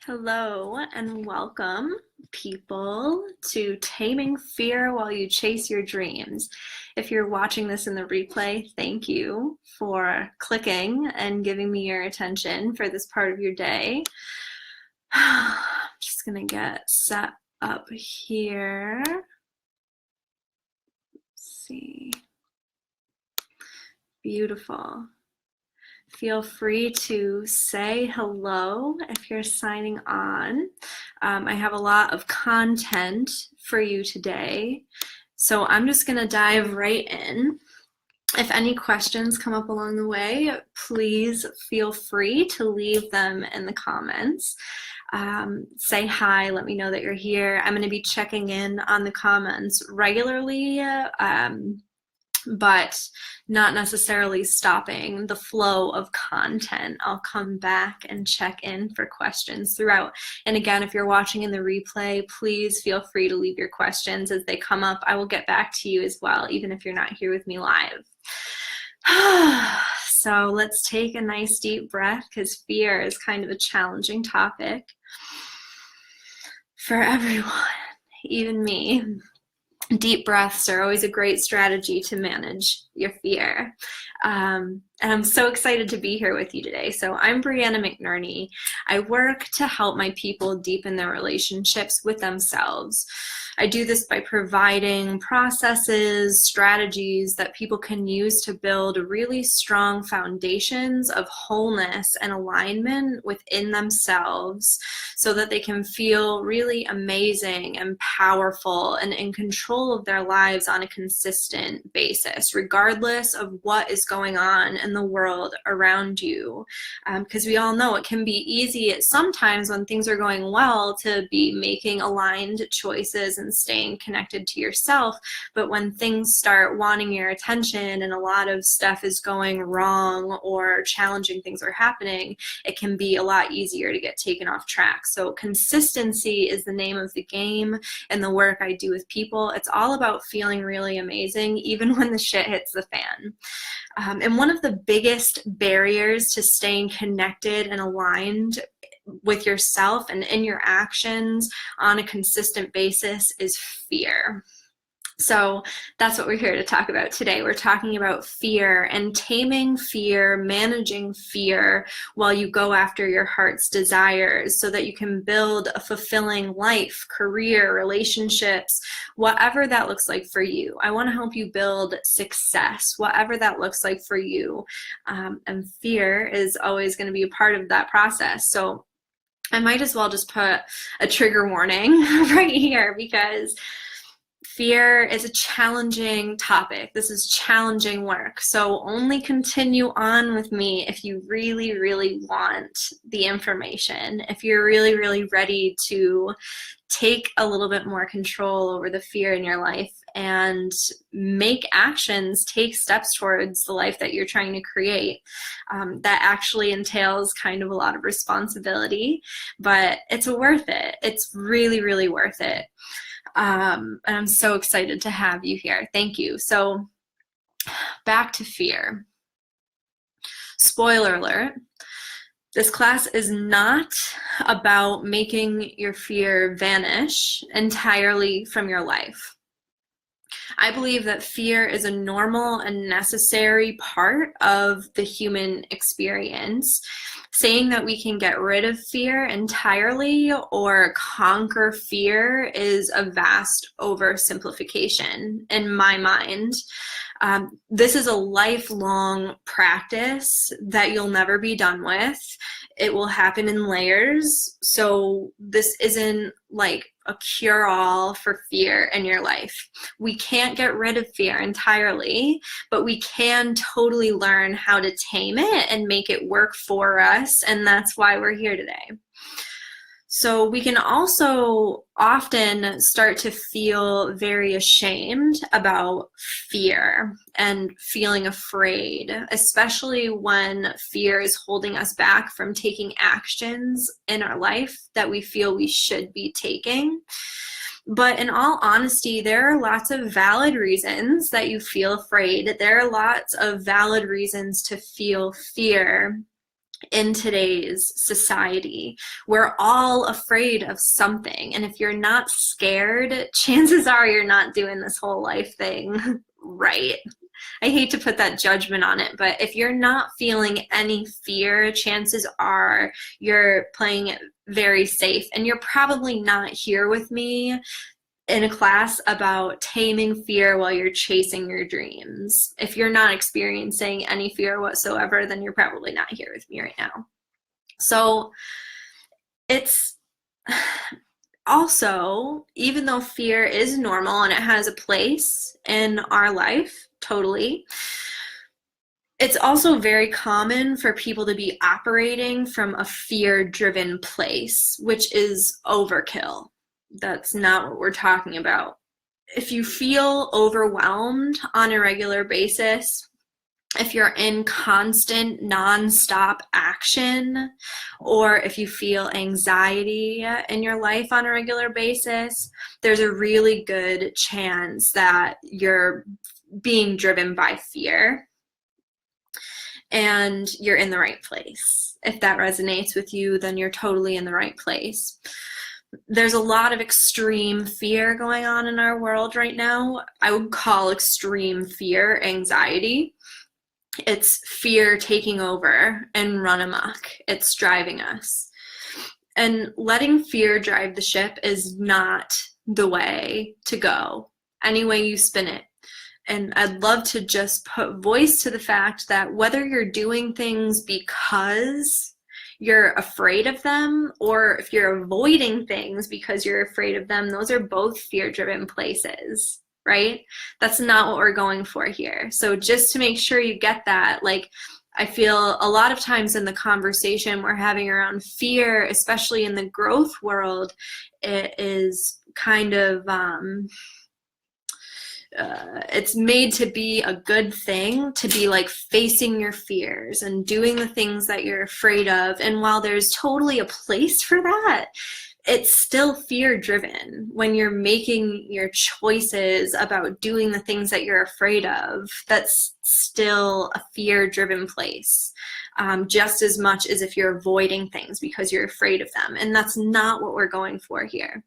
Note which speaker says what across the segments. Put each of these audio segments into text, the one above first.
Speaker 1: Hello and welcome, people, to Taming Fear While You Chase Your Dreams. If you're watching this in the replay, thank you for clicking and giving me your attention for this part of your day. I'm just going to get set up here. Let's see. Beautiful. Feel free to say hello if you're signing on. I have a lot of content for you today, so I'm just going to dive right in. If any questions come up along the way, please feel free to leave them in the comments. Say hi, let me know that you're here. I'm going to be checking in on the comments regularly, but not necessarily stopping the flow of content. I'll come back and check in for questions throughout. And again, if you're watching in the replay, please feel free to leave your questions as they come up. I will get back to you as well, even if you're not here with me live. So let's take a nice deep breath, because fear is kind of a challenging topic for everyone, even me. Deep breaths are always a great strategy to manage your fear. And I'm so excited to be here with you today. So I'm Brianna McNerney. I work to help my people deepen their relationships with themselves. I do this by providing processes, strategies that people can use to build really strong foundations of wholeness and alignment within themselves, so that they can feel really amazing and powerful and in control of their lives on a consistent basis, regardless of what is going on in the world around you. Because we all know it can be easy sometimes when things are going well to be making aligned choices and staying connected to yourself. But when things start wanting your attention and a lot of stuff is going wrong or challenging things are happening, it can be a lot easier to get taken off track. So consistency is the name of the game in the work I do with people. It's all about feeling really amazing, even when the shit hits the fan. And one of the biggest barriers to staying connected and aligned with yourself and in your actions on a consistent basis is fear. So that's what we're here to talk about today. We're talking about fear and taming fear, managing fear while you go after your heart's desires, so that you can build a fulfilling life, career, relationships, whatever that looks like for you. I want to help you build success, whatever that looks like for you. And fear is always going to be a part of that process. So I might as well just put a trigger warning right here, because fear is a challenging topic. This is challenging work. So only continue on with me if you really, really want the information. If you're really, really ready to take a little bit more control over the fear in your life and make actions, take steps towards the life that you're trying to create. That actually entails kind of a lot of responsibility, but it's worth it. It's really, really worth it. And I'm so excited to have you here. Thank you. So back to fear. Spoiler alert. This class is not about making your fear vanish entirely from your life. I believe that fear is a normal and necessary part of the human experience. Saying that we can get rid of fear entirely or conquer fear is a vast oversimplification in my mind. This is a lifelong practice that you'll never be done with. It will happen in layers. So this isn't like a cure-all for fear in your life. We can't get rid of fear entirely, but we can totally learn how to tame it and make it work for us. And that's why we're here today. So we can also often start to feel very ashamed about fear and feeling afraid, especially when fear is holding us back from taking actions in our life that we feel we should be taking. But in all honesty, there are lots of valid reasons that you feel afraid. There are lots of valid reasons to feel fear. in today's society. We're all afraid of something. And if you're not scared, chances are you're not doing this whole life thing right. I hate to put that judgment on it, but if you're not feeling any fear, chances are you're playing it very safe. And you're probably not here with me in a class about taming fear while you're chasing your dreams. If you're not experiencing any fear whatsoever, then you're probably not here with me right now. So it's also, even though fear is normal and it has a place in our life, totally, it's also very common for people to be operating from a fear-driven place, which is overkill. That's not what we're talking about. If you feel overwhelmed on a regular basis, if you're in constant nonstop action, or if you feel anxiety in your life on a regular basis, there's a really good chance that you're being driven by fear and you're in the right place. If that resonates with you, then you're totally in the right place. There's a lot of extreme fear going on in our world right now. I would call extreme fear anxiety. It's fear taking over and run amok. It's driving us. And letting fear drive the ship is not the way to go, any way you spin it. And I'd love to just put voice to the fact that whether you're doing things because you're afraid of them, or if you're avoiding things because you're afraid of them, those are both fear-driven places, right? That's not what we're going for here. So just to make sure you get that, like, I feel a lot of times in the conversation we're having around fear, especially in the growth world, it is kind of it's made to be a good thing to be like facing your fears and doing the things that you're afraid of. And while there's totally a place for that, it's still fear driven when you're making your choices about doing the things that you're afraid of. That's still a fear driven place, just as much as if you're avoiding things because you're afraid of them. And that's not what we're going for here.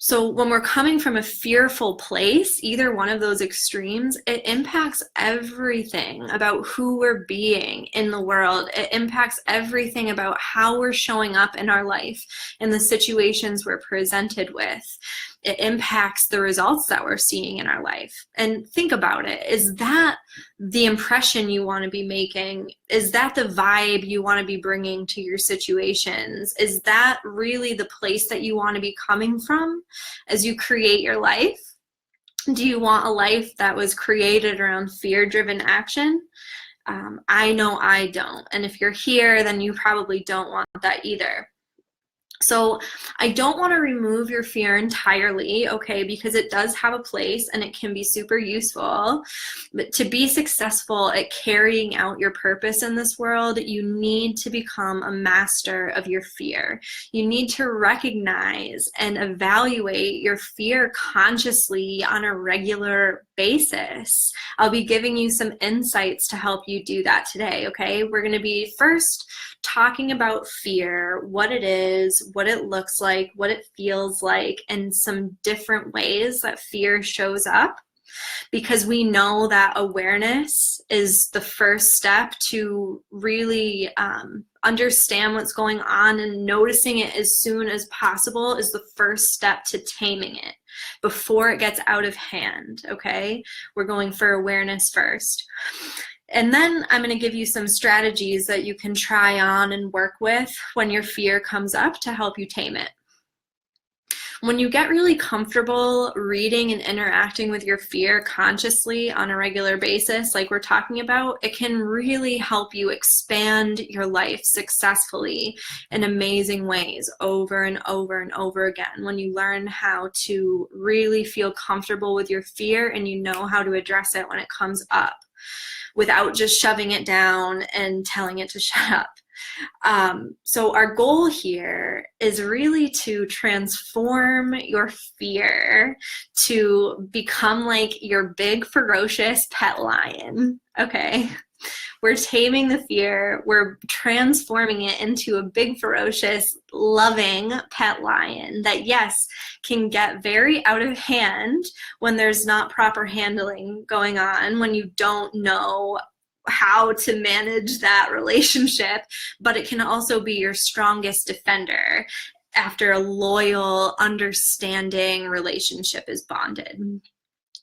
Speaker 1: So when we're coming from a fearful place, either one of those extremes, it impacts everything about who we're being in the world. It impacts everything about how we're showing up in our life and the situations we're presented with. It impacts the results that we're seeing in our life. And think about it. Is that the impression you want to be making? Is that the vibe you want to be bringing to your situations? Is that really the place that you want to be coming from as you create your life? Do you want a life that was created around fear-driven action? I know I don't. And if you're here, then you probably don't want that either. So I don't want to remove your fear entirely, okay, because it does have a place and it can be super useful. But to be successful at carrying out your purpose in this world, you need to become a master of your fear. You need to recognize and evaluate your fear consciously on a regular basis. I'll be giving you some insights to help you do that today, okay? We're going to be first talking about fear, what it is, what it looks like, what it feels like, and some different ways that fear shows up. Because we know that awareness is the first step to really understand what's going on, and noticing it as soon as possible is the first step to taming it before it gets out of hand, okay? We're going for awareness first. And then I'm going to give you some strategies that you can try on and work with when your fear comes up to help you tame it. When you get really comfortable reading and interacting with your fear consciously on a regular basis, like we're talking about, it can really help you expand your life successfully in amazing ways over and over and over again. When you learn how to really feel comfortable with your fear and you know how to address it when it comes up, without just shoving it down and telling it to shut up. So our goal here is really to transform your fear to become like your big, ferocious pet lion, okay? We're taming the fear. We're transforming it into a big, ferocious, loving pet lion that, yes, can get very out of hand when there's not proper handling going on, when you don't know how to manage that relationship, but it can also be your strongest defender after a loyal, understanding relationship is bonded.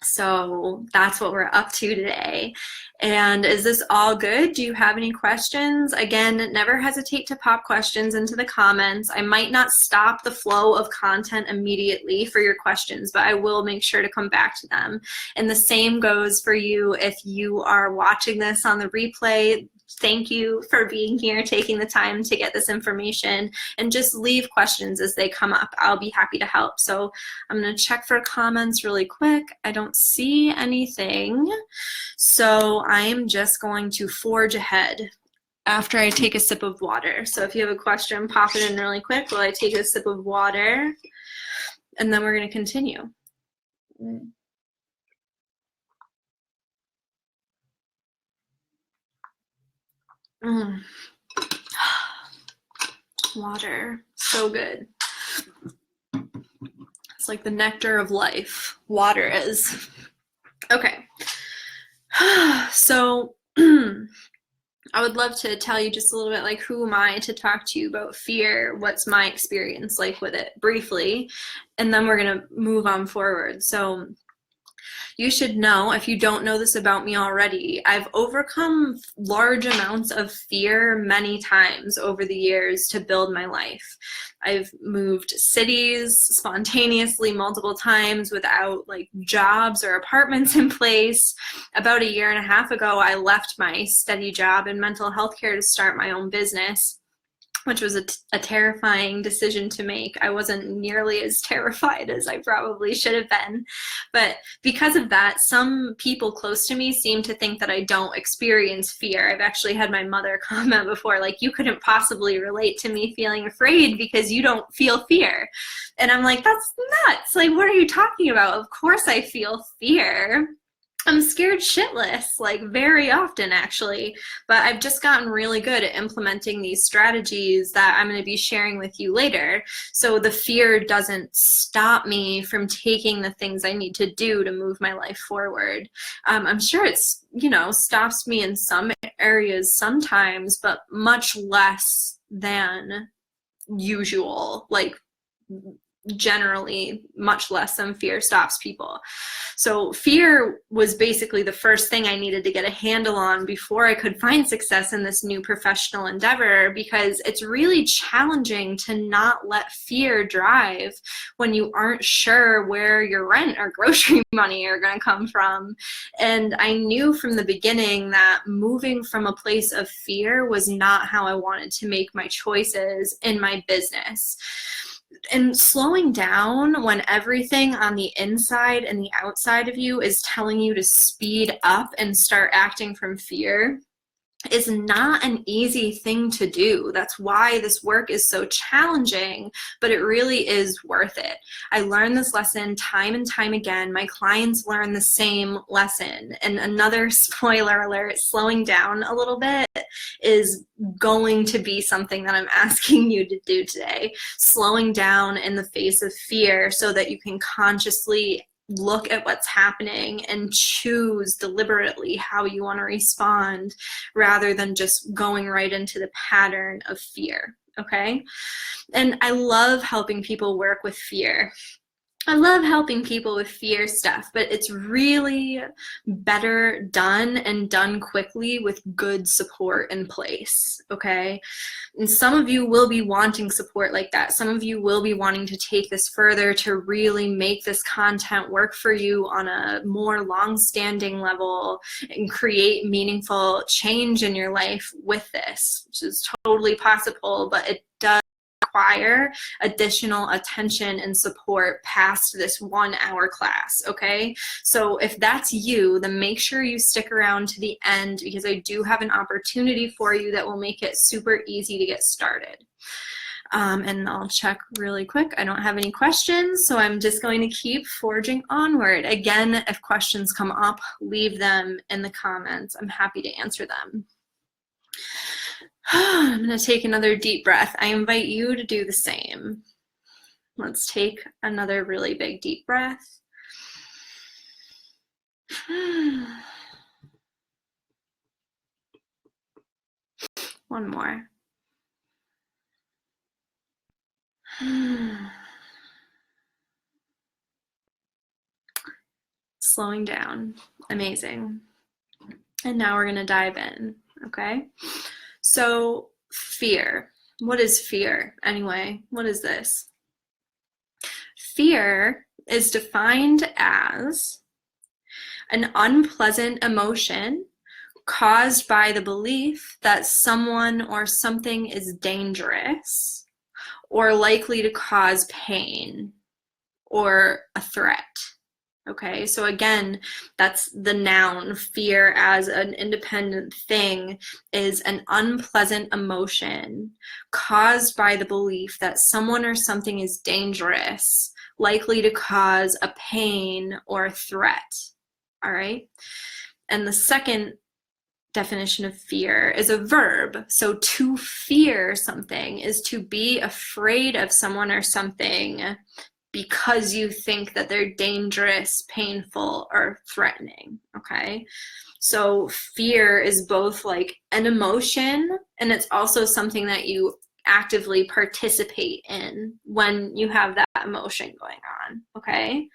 Speaker 1: So that's what we're up to today. And is this all good? Do you have any questions? Again, never hesitate to pop questions into the comments. I might not stop the flow of content immediately for your questions, but I will make sure to come back to them. And the same goes for you if you are watching this on the replay. Thank you for being here, taking the time to get this information, and just leave questions as they come up. I'll be happy to help. So I'm going to check for comments really quick. I don't see anything. So I am just going to forge ahead after I take a sip of water. So if you have a question, pop it in really quick while I take a sip of water, and then we're going to continue. Water, so good. It's like the nectar of life. Water is. Okay. So I would love to tell you just a little bit, like, who am I to talk to you about fear? What's my experience like with it briefly? And then we're going to move on forward. So you should know, if you don't know this about me already, I've overcome large amounts of fear many times over the years to build my life. I've moved cities spontaneously multiple times without like jobs or apartments in place. About a year and a half ago, I left my steady job in mental health care to start my own business, which was a terrifying decision to make. I wasn't nearly as terrified as I probably should have been. But because of that, some people close to me seem to think that I don't experience fear. I've actually had my mother comment before, like, you couldn't possibly relate to me feeling afraid because you don't feel fear. And I'm like, that's nuts. Like, what are you talking about? Of course I feel fear. I'm scared shitless, like very often actually, but I've just gotten really good at implementing these strategies that I'm going to be sharing with you later. So the fear doesn't stop me from taking the things I need to do to move my life forward. I'm sure it's, stops me in some areas sometimes, but much less than usual, like generally much less than fear stops people. So fear was basically the first thing I needed to get a handle on before I could find success in this new professional endeavor, because it's really challenging to not let fear drive when you aren't sure where your rent or grocery money are going to come from. And I knew from the beginning that moving from a place of fear was not how I wanted to make my choices in my business. And slowing down when everything on the inside and the outside of you is telling you to speed up and start acting from fear is not an easy thing to do. That's why this work is so challenging, but it really is worth it. I learned this lesson time and time again. My clients learn the same lesson. And another spoiler alert, slowing down a little bit is going to be something that I'm asking you to do today. Slowing down in the face of fear so that you can consciously look at what's happening and choose deliberately how you want to respond rather than just going right into the pattern of fear, okay? And I love helping people work with fear. I love helping people with fear stuff, but it's really better done and done quickly with good support in place, okay? And some of you will be wanting support like that. Some of you will be wanting to take this further to really make this content work for you on a more long-standing level and create meaningful change in your life with this, which is totally possible, but it does require additional attention and support past this 1 hour class, okay? So if that's you, then make sure you stick around to the end, because I do have an opportunity for you that will make it super easy to get started. And I'll check really quick. I don't have any questions, so I'm just going to keep forging onward. Again, if questions come up, leave them in the comments. I'm happy to answer them. I'm going to take another deep breath. I invite you to do the same. Let's take another really big deep breath. One more. Slowing down. Amazing. And now we're going to dive in, okay? So, fear. What is fear anyway? What is this? Fear is defined as an unpleasant emotion caused by the belief that someone or something is dangerous or likely to cause pain or a threat. Okay, so again, that's the noun. Fear as an independent thing is an unpleasant emotion caused by the belief that someone or something is dangerous, likely to cause a pain or a threat. All right, and the second definition of fear is a verb. So to fear something is to be afraid of someone or something because you think that they're dangerous, painful, or threatening, okay? So fear is both like an emotion, and it's also something that you actively participate in when you have that emotion going on, okay?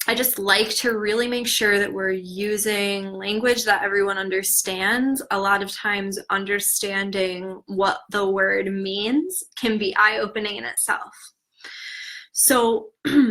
Speaker 1: I just like to really make sure that we're using language that everyone understands. A lot of times understanding what the word means can be eye-opening in itself. So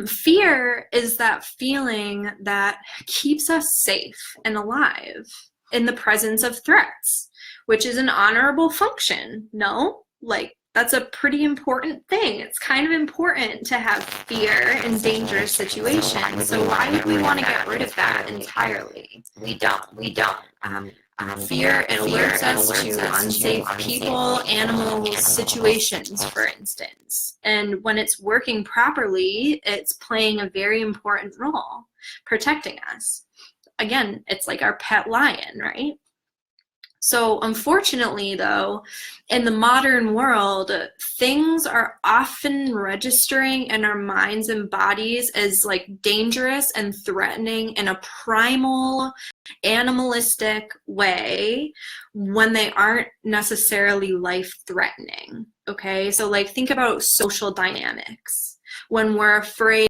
Speaker 1: fear is that feeling that keeps us safe and alive in the presence of threats, which is an honorable function, no? Like, that's a pretty important thing. It's kind of important to have fear in dangerous situations. So why would we want to get rid of that entirely? We don't. Fear alerts us to unsafe people, animals, situations, for instance. And when it's working properly, it's playing a very important role, protecting us. Again, it's like our pet lion, right? So unfortunately, though, in the modern world, things are often registering in our minds and bodies as like dangerous and threatening in a primal, animalistic way when they aren't necessarily life-threatening, okay? So like think about social dynamics. When we're afraid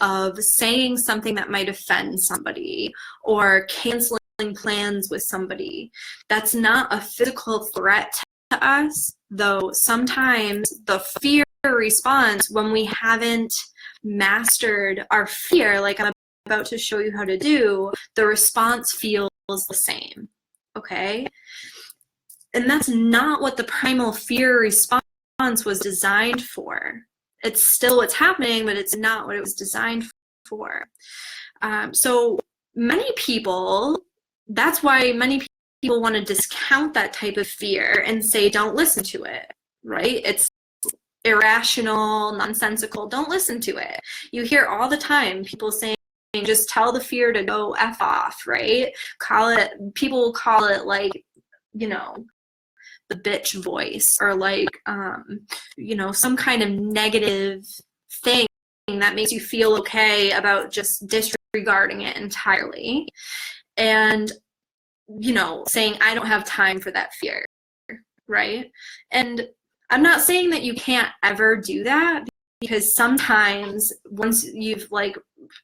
Speaker 1: of saying something that might offend somebody or canceling plans with somebody, that's not a physical threat to us, though sometimes the fear response when we haven't mastered our fear, like I'm about to show you how to do, the response feels the same, okay? And that's not what the primal fear response was designed for. It's still what's happening, but it's not what it was designed for. So many people, that's why many people want to discount that type of fear and say, don't listen to it, right? It's irrational, nonsensical, don't listen to it. You hear all the time people saying, just tell the fear to go F off, right? People will call it like, you know, the bitch voice, or like, you know, some kind of negative thing that makes you feel okay about just disregarding it entirely. And, you know, saying, I don't have time for that fear, right? And I'm not saying that you can't ever do that, because sometimes once you've like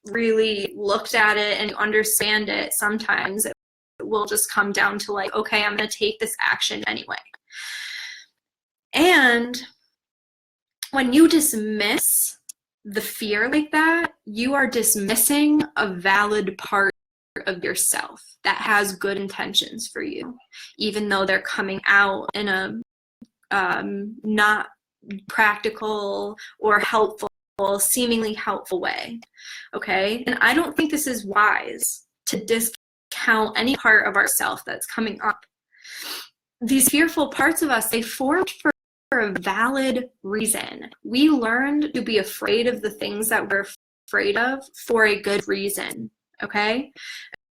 Speaker 1: really looked at it and you understand it, sometimes it will just come down to like, okay, I'm going to take this action anyway. And when you dismiss the fear like that, you are dismissing a valid part of yourself that has good intentions for you, even though they're coming out in a not practical or helpful, seemingly helpful way, okay? And I don't think this is wise to discount any part of ourself that's coming up. These fearful parts of us, they formed for a valid reason. We learned to be afraid of the things that we're afraid of for a good reason, okay?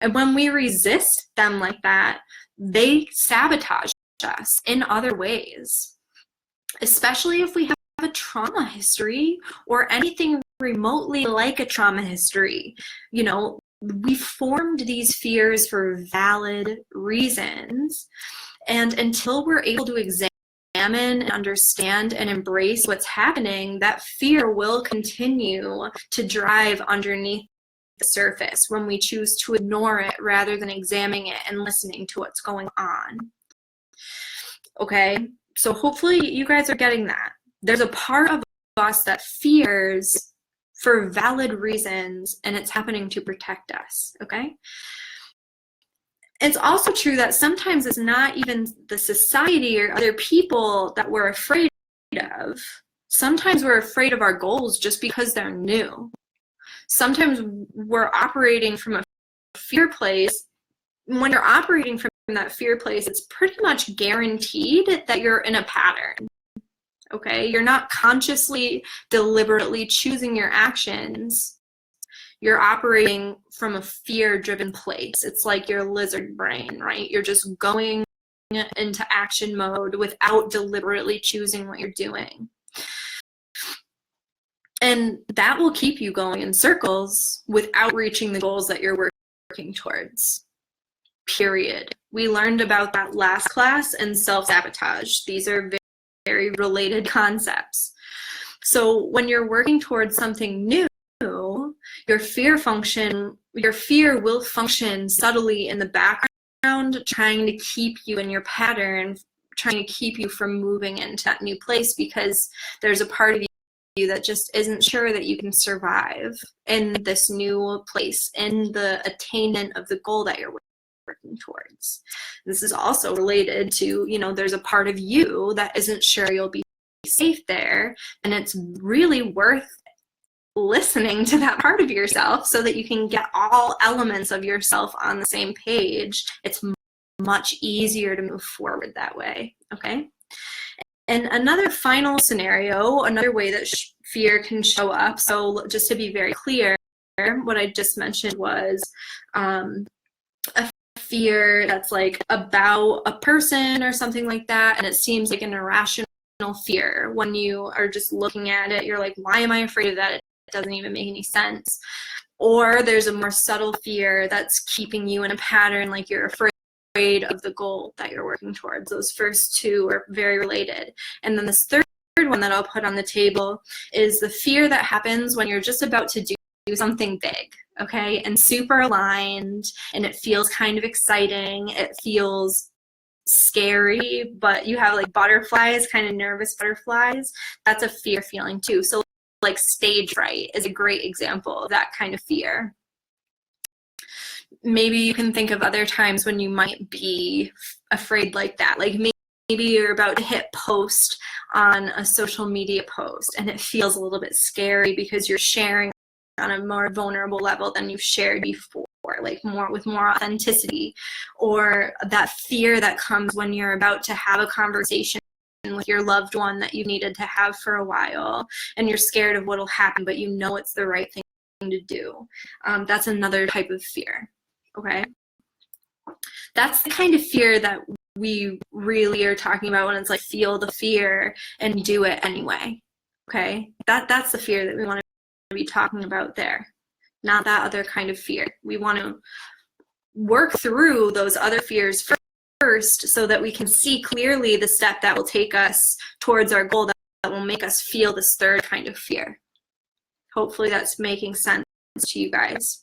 Speaker 1: And when we resist them like that, they sabotage us in other ways, especially if we have a trauma history or anything remotely like a trauma history. You know, we formed these fears for valid reasons, and until we're able to examine and understand and embrace what's happening, that fear will continue to drive underneath the surface when we choose to ignore it rather than examining it and listening to what's going on. Okay, so hopefully you guys are getting that. There's a part of us that fears for valid reasons, and it's happening to protect us, okay? It's also true that sometimes it's not even the society or other people that we're afraid of. Sometimes we're afraid of our goals just because they're new. Sometimes we're operating from a fear place. When you're operating from that fear place, it's pretty much guaranteed that you're in a pattern. Okay, you're not consciously, deliberately choosing your actions. You're operating from a fear-driven place. It's like your lizard brain, right? You're just going into action mode without deliberately choosing what you're doing. And that will keep you going in circles without reaching the goals that you're working towards. Period. We learned about that last class and self-sabotage. These are very related concepts. So when you're working towards something new, your fear will function subtly in the background, trying to keep you in your pattern, trying to keep you from moving into that new place, because there's a part of you that just isn't sure that you can survive in this new place, in the attainment of the goal that you're working towards. This is also related to, you know, there's a part of you that isn't sure you'll be safe there, and it's really worth listening to that part of yourself so that you can get all elements of yourself on the same page. It's much easier to move forward that way, okay? And another final scenario, another way that fear can show up, so just to be very clear, what I just mentioned was a fear that's like about a person or something like that, and it seems like an irrational fear. When you are just looking at it, you're like, why am I afraid of that? It doesn't even make any sense. Or there's a more subtle fear that's keeping you in a pattern, like you're afraid of the goal that you're working towards. Those first two are very related. And then this third one that I'll put on the table is the fear that happens when you're just about to do something big, okay, and super aligned, and it feels kind of exciting, it feels scary, but you have like butterflies, kind of nervous butterflies. That's a fear feeling too. So like stage fright is a great example of that kind of fear. Maybe you can think of other times when you might be afraid like that. Like maybe you're about to hit post on a social media post and it feels a little bit scary because you're sharing on a more vulnerable level than you've shared before, like with more authenticity. Or that fear that comes when you're about to have a conversation with your loved one that you needed to have for a while, and you're scared of what'll happen, but you know it's the right thing to do. That's another type of fear, okay? That's the kind of fear that we really are talking about when it's like feel the fear and do it anyway, okay? That's the fear that we want to be talking about there, not that other kind of fear. We want to work through those other fears first so that we can see clearly the step that will take us towards our goal, that will make us feel this third kind of fear. Hopefully that's making sense to you guys.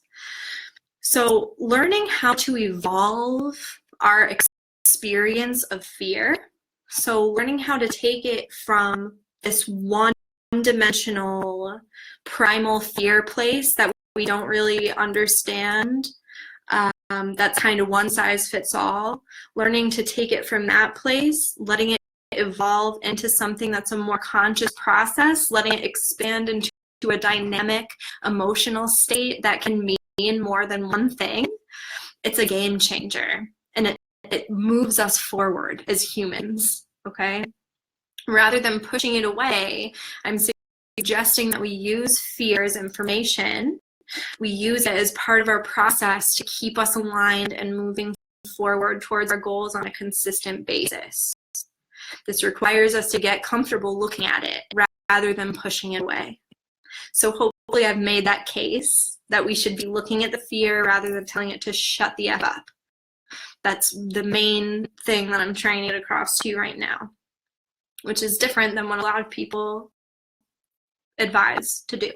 Speaker 1: So learning how to evolve our experience of fear, so learning how to take it from this one-dimensional primal fear place that we don't really understand, that's kind of one size fits all, learning to take it from that place, letting it evolve into something that's a more conscious process, letting it expand into a dynamic emotional state that can mean more than one thing. It's a game changer, and it moves us forward as humans, okay? Rather than pushing it away, I'm suggesting that we use fear as information. We use it as part of our process to keep us aligned and moving forward towards our goals on a consistent basis. This requires us to get comfortable looking at it rather than pushing it away. So hopefully I've made that case that we should be looking at the fear rather than telling it to shut the F up. That's the main thing that I'm trying to get across to you right now, which is different than what a lot of people advise to do.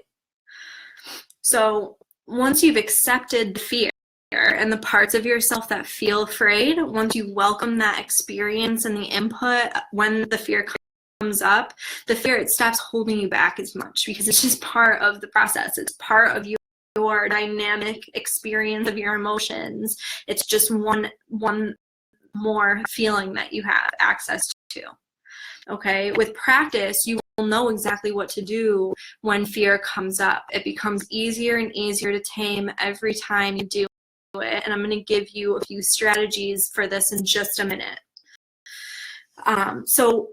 Speaker 1: So once you've accepted the fear and the parts of yourself that feel afraid, once you welcome that experience and the input when the fear comes up, the fear, it stops holding you back as much because it's just part of the process. It's part of your dynamic experience of your emotions. It's just one more feeling that you have access to. Okay, with practice, you will know exactly what to do when fear comes up. It becomes easier and easier to tame every time you do it. And I'm going to give you a few strategies for this in just a minute. So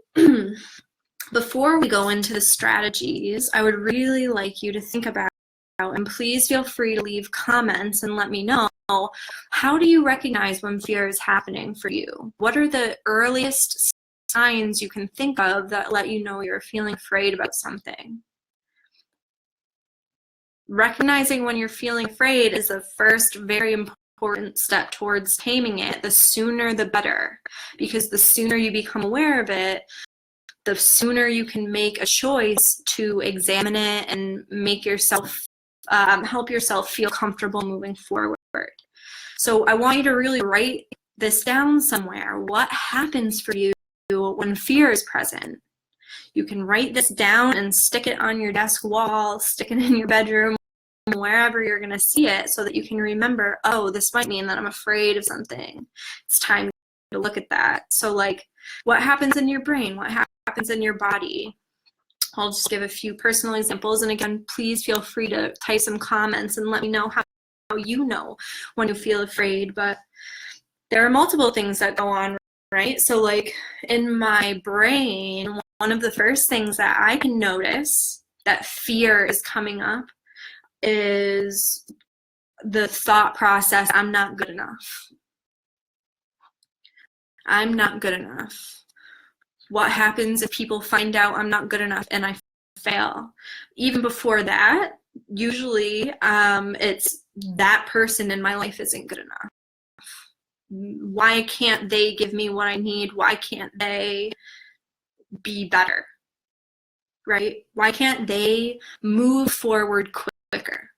Speaker 1: before we go into the strategies, I would really like you to think about, and please feel free to leave comments and let me know, how do you recognize when fear is happening for you? What are the earliest signs you can think of that let you know you're feeling afraid about something? Recognizing when you're feeling afraid is the first very important step towards taming it. The sooner the better, because the sooner you become aware of it, the sooner you can make a choice to examine it and make yourself help yourself feel comfortable moving forward. So I want you to really write this down somewhere. What happens for you when fear is present? You can write this down and stick it on your desk wall, stick it in your bedroom, wherever you're going to see it, so that you can remember, oh, this might mean that I'm afraid of something. It's time to look at that. So like, what happens in your brain? What happens in your body? I'll just give a few personal examples. And again, please feel free to type some comments and let me know how you know when you feel afraid. But there are multiple things that go on, right? So like in my brain, one of the first things that I can notice that fear is coming up is the thought process, I'm not good enough. I'm not good enough. What happens if people find out I'm not good enough and I fail? Even before that, usually it's that person in my life isn't good enough. Why can't they give me what I need? Why can't they be better? Right? Why can't they move forward quicker?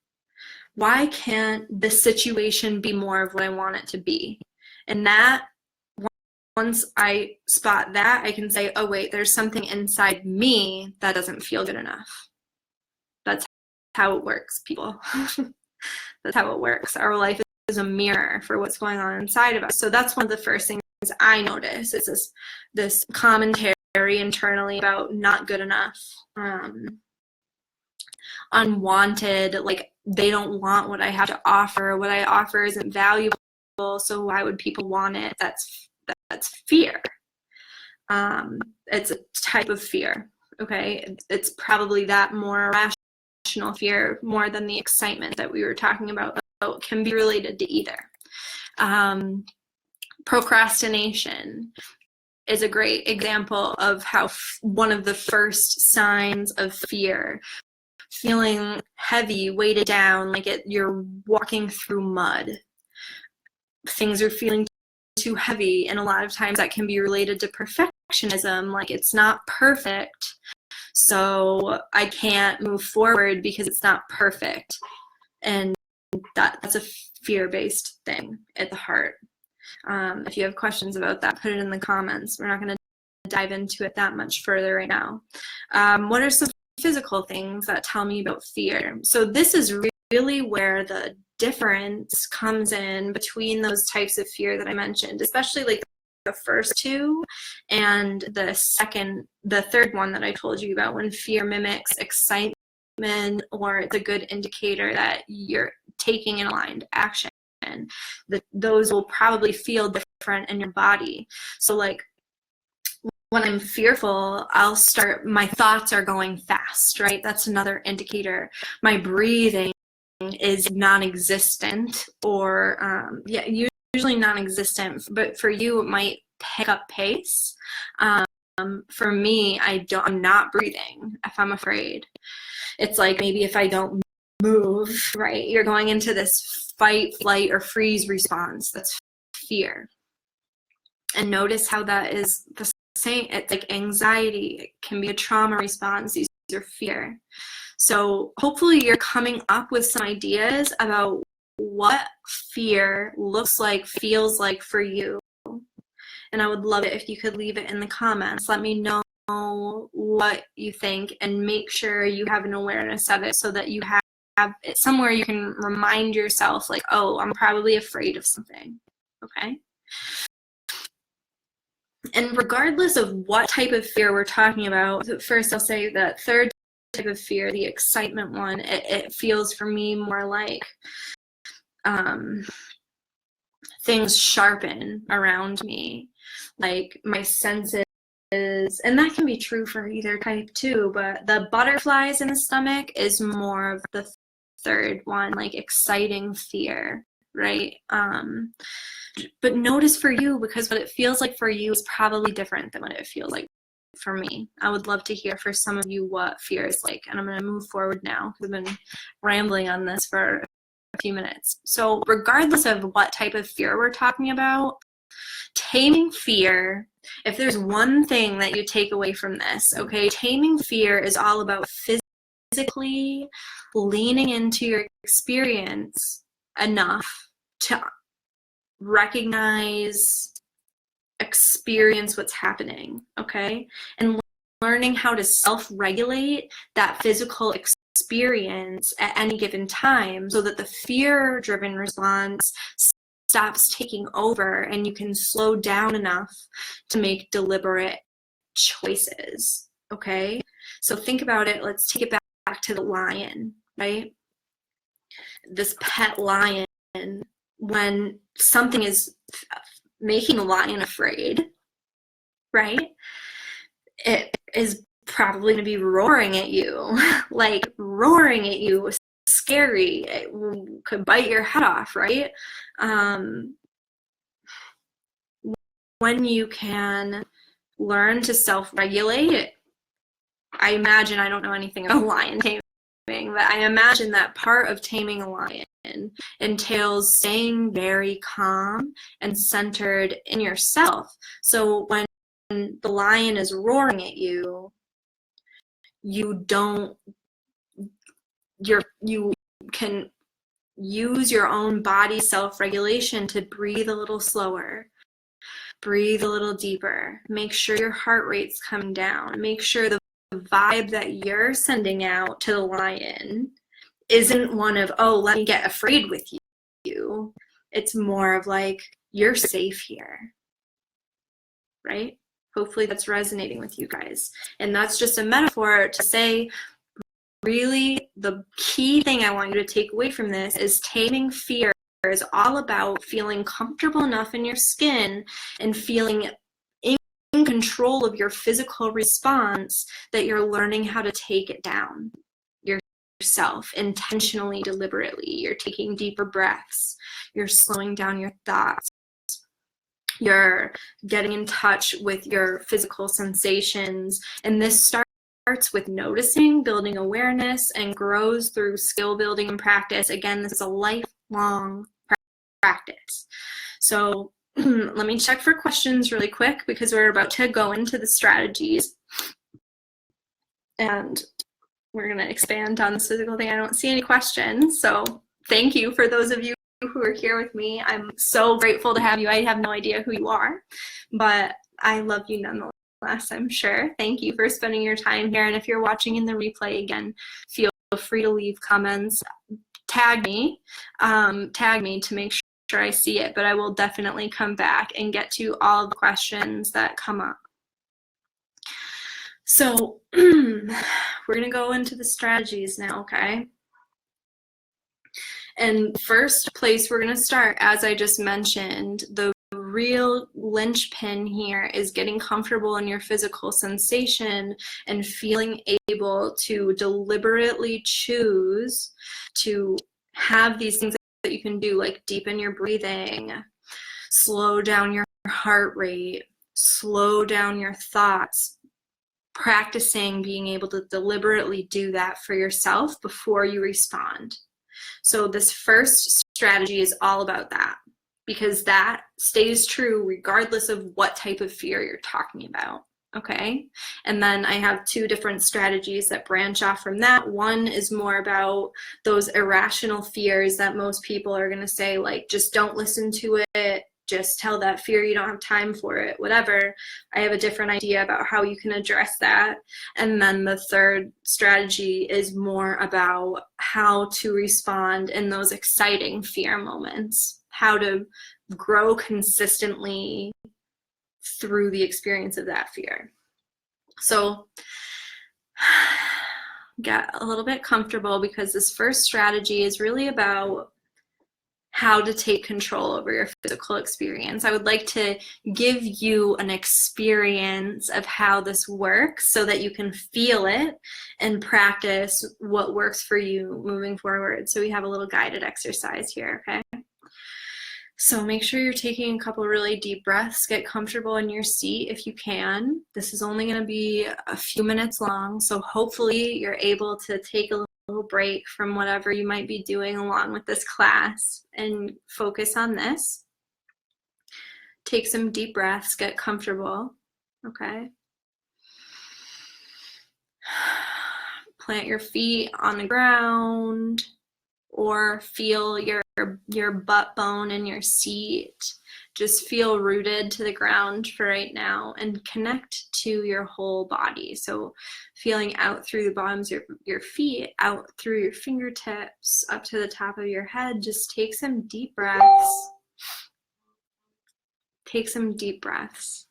Speaker 1: Why can't the situation be more of what I want it to be? And that, once I spot that, I can say, oh wait, there's something inside me that doesn't feel good enough. That's how it works, people. That's how it works. Our life is a mirror for what's going on inside of us. So that's one of the first things I notice is this commentary internally about not good enough, unwanted, like they don't want what I have to offer. What I offer isn't valuable, so why would people want it? That's fear. It's a type of fear, okay? It's probably that more rational fear more than the excitement that we were talking about. So it can be related to either. Procrastination is a great example of how one of the first signs of fear, feeling heavy, weighted down, like you're walking through mud. Things are feeling too heavy, and a lot of times that can be related to perfectionism, like it's not perfect, so I can't move forward because it's not perfect. And that's a fear-based thing at the heart. If you have questions about that, put it in the comments. We're not going to dive into it that much further right now. What are some physical things that tell me about fear? So this is really where the difference comes in between those types of fear that I mentioned, especially like the first two and the third one that I told you about, when fear mimics excitement, or it's a good indicator that you're taking an aligned action. Those will probably feel different in your body. So like when I'm fearful, my thoughts are going fast, right? That's another indicator. My breathing is non-existent, or usually non-existent, but for you, it might pick up pace. For me, I'm not breathing if I'm afraid. It's like maybe if I don't move, right? You're going into this fight, flight, or freeze response. That's fear. And notice how that is the same. It's like anxiety. It can be a trauma response. These are fear. So hopefully you're coming up with some ideas about what fear looks like, feels like for you. And I would love it if you could leave it in the comments. Let me know what you think, and make sure you have an awareness of it so that you have it somewhere you can remind yourself, like, oh, I'm probably afraid of something. Okay? And regardless of what type of fear we're talking about, first I'll say that third type of fear, the excitement one, it feels for me more like things sharpen around me, like my senses, and that can be true for either type too, but the butterflies in the stomach is more of the third one, like exciting fear, right? But notice for you, because what it feels like for you is probably different than what it feels like for me. I would love to hear for some of you what fear is like, and I'm going to move forward now. We've been rambling on this for a few minutes. So regardless of what type of fear we're talking about, taming fear, if there's one thing that you take away from this, okay, taming fear is all about physically leaning into your experience enough to recognize, experience what's happening, okay? And learning how to self-regulate that physical experience at any given time so that the fear-driven response stops taking over and you can slow down enough to make deliberate choices, okay? So think about it. Let's take it back to the lion, right? This pet lion, when something is making a lion afraid, right? It is probably going to be roaring at you, like roaring at you, scary. It could bite your head off, right? When you can learn to self-regulate, I imagine, I don't know anything about lion taming, but I imagine that part of taming a lion entails staying very calm and centered in yourself. So when the lion is roaring at you, you can use your own body self-regulation to breathe a little slower, breathe a little deeper, make sure your heart rate's coming down, make sure the vibe that you're sending out to the lion isn't one of, oh, let me get afraid with you. It's more of like, you're safe here, right? Hopefully that's resonating with you guys. And that's just a metaphor to say, really, the key thing I want you to take away from this is taming fear is all about feeling comfortable enough in your skin and feeling in control of your physical response that you're learning how to take it down yourself intentionally, deliberately. You're taking deeper breaths. You're slowing down your thoughts. You're getting in touch with your physical sensations. And this starts with noticing, building awareness, and grows through skill building and practice. Again, this is a lifelong practice. So let me check for questions really quick because we're about to go into the strategies. And we're going to expand on this physical thing. I don't see any questions. So thank you for those of you who are here with me. I'm so grateful to have you. I have no idea who you are, but I love you nonetheless, I'm sure. Thank you for spending your time here. And if you're watching in the replay, again, feel free to leave comments. Tag me to make sure I see it, but I will definitely come back and get to all the questions that come up. So we're going to go into the strategies now, okay? And first place we're going to start, as I just mentioned, the real linchpin here is getting comfortable in your physical sensation and feeling able to deliberately choose to have these things that you can do, like deepen your breathing, slow down your heart rate, slow down your thoughts, practicing being able to deliberately do that for yourself before you respond. So this first strategy is all about that, because that stays true regardless of what type of fear you're talking about. Okay, and then I have two different strategies that branch off from that. One is more about those irrational fears that most people are going to say, like, just don't listen to it, just tell that fear you don't have time for it, whatever. I have a different idea about how you can address that. And then the third strategy is more about how to respond in those exciting fear moments, how to grow consistently through the experience of that fear. So get a little bit comfortable, because this first strategy is really about how to take control over your physical experience. I would like to give you an experience of how this works so that you can feel it and practice what works for you moving forward. So we have a little guided exercise here, okay? So make sure you're taking a couple really deep breaths. Get comfortable in your seat if you can. This is only going to be a few minutes long, so hopefully you're able to take a little break from whatever you might be doing along with this class and focus on this. Take some deep breaths, get comfortable, okay? Plant your feet on the ground or feel your butt bone in your seat. Just feel rooted to the ground for right now and connect to your whole body. So feeling out through the bottoms of your feet, out through your fingertips, up to the top of your head. Just take some deep breaths. Take some deep breaths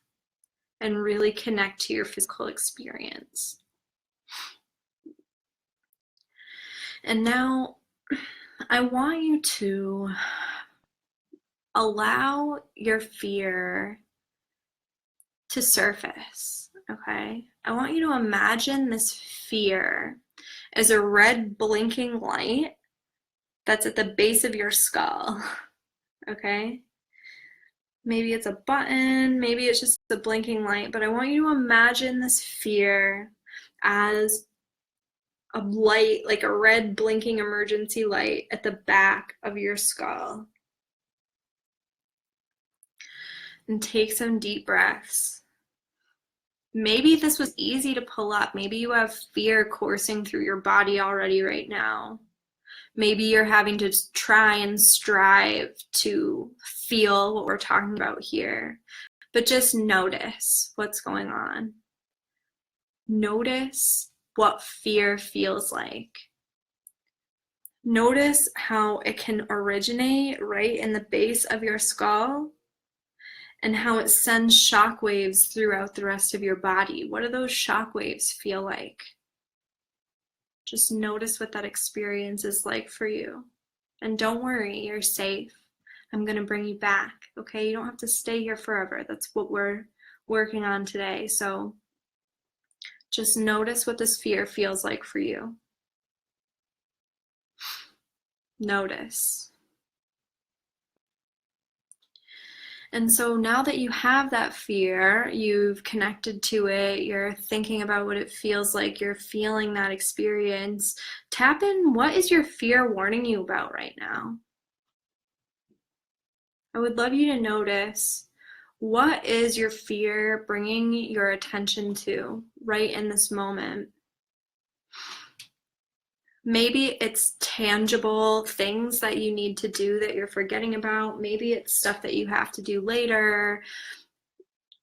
Speaker 1: and really connect to your physical experience. And now I want you to allow your fear to surface, okay? I want you to imagine this fear as a red blinking light that's at the base of your skull, okay? Maybe it's a button, maybe it's just a blinking light, but I want you to imagine this fear as a light, like a red blinking emergency light at the back of your skull. And take some deep breaths. Maybe this was easy to pull up. Maybe you have fear coursing through your body already right now. Maybe you're having to try and strive to feel what we're talking about here. But just notice what's going on. Notice what fear feels like. Notice how it can originate right in the base of your skull and how it sends shock waves throughout the rest of your body. What do those shock waves feel like? Just notice what that experience is like for you. And don't worry, you're safe. I'm going to bring you back, okay? You don't have to stay here forever. That's what we're working on today. So just notice what this fear feels like for you. Notice. And so now that you have that fear, you've connected to it, you're thinking about what it feels like, you're feeling that experience, tap in, what is your fear warning you about right now? I would love you to notice, what is your fear bringing your attention to right in this moment? Maybe it's tangible things that you need to do that you're forgetting about. Maybe it's stuff that you have to do later.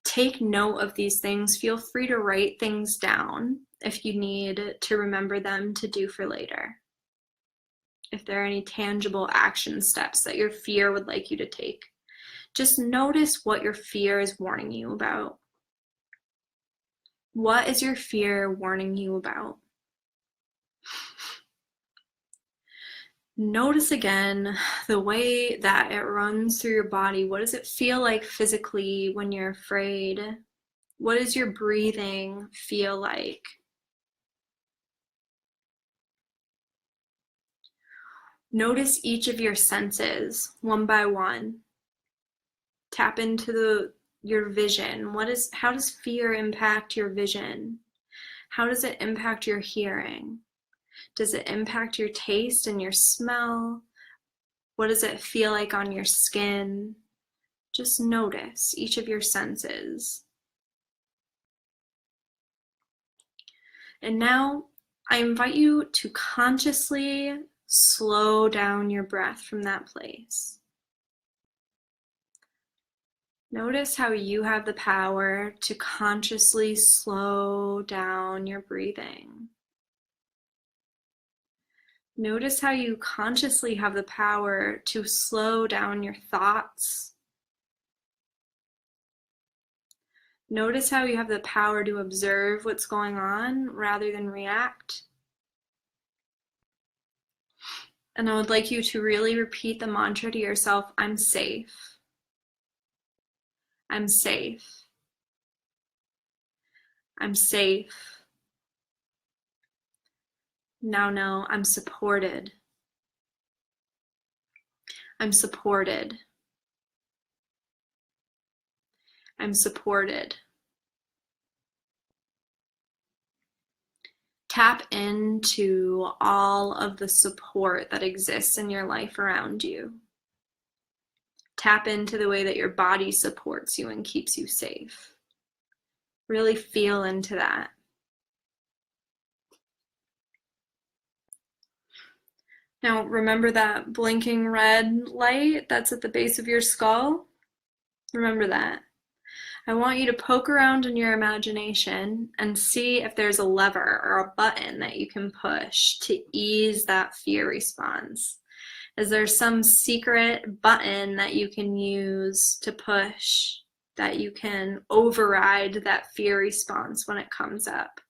Speaker 1: Take note of these things. Feel free to write things down if you need to remember them to do for later. If there are any tangible action steps that your fear would like you to take. Just notice what your fear is warning you about. What is your fear warning you about? Notice again the way that it runs through your body. What does it feel like physically when you're afraid? What does your breathing feel like? Notice each of your senses one by one. Tap into your vision. How does fear impact your vision? How does it impact your hearing? Does it impact your taste and your smell? What does it feel like on your skin? Just notice each of your senses. And now I invite you to consciously slow down your breath from that place. Notice how you have the power to consciously slow down your breathing. Notice how you consciously have the power to slow down your thoughts. Notice how you have the power to observe what's going on rather than react. And I would like you to really repeat the mantra to yourself, I'm safe. I'm safe. I'm safe. Now know I'm supported. I'm supported. I'm supported. Tap into all of the support that exists in your life around you. Tap into the way that your body supports you and keeps you safe. Really feel into that. Now, remember that blinking red light that's at the base of your skull? Remember that. I want you to poke around in your imagination and see if there's a lever or a button that you can push to ease that fear response. Is there some secret button that you can use to push that you can override that fear response when it comes up?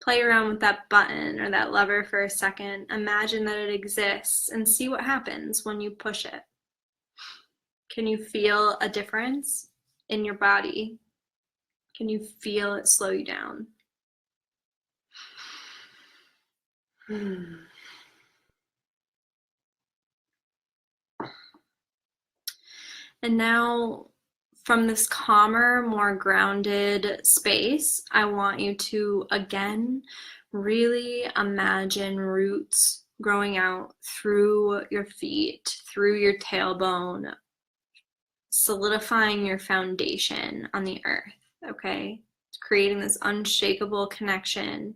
Speaker 1: Play around with that button or that lever for a second. Imagine that it exists and see what happens when you push it. Can you feel a difference in your body? Can you feel it slow you down? And now, from this calmer, more grounded space, I want you to, again, really imagine roots growing out through your feet, through your tailbone, solidifying your foundation on the earth, okay? Creating this unshakable connection.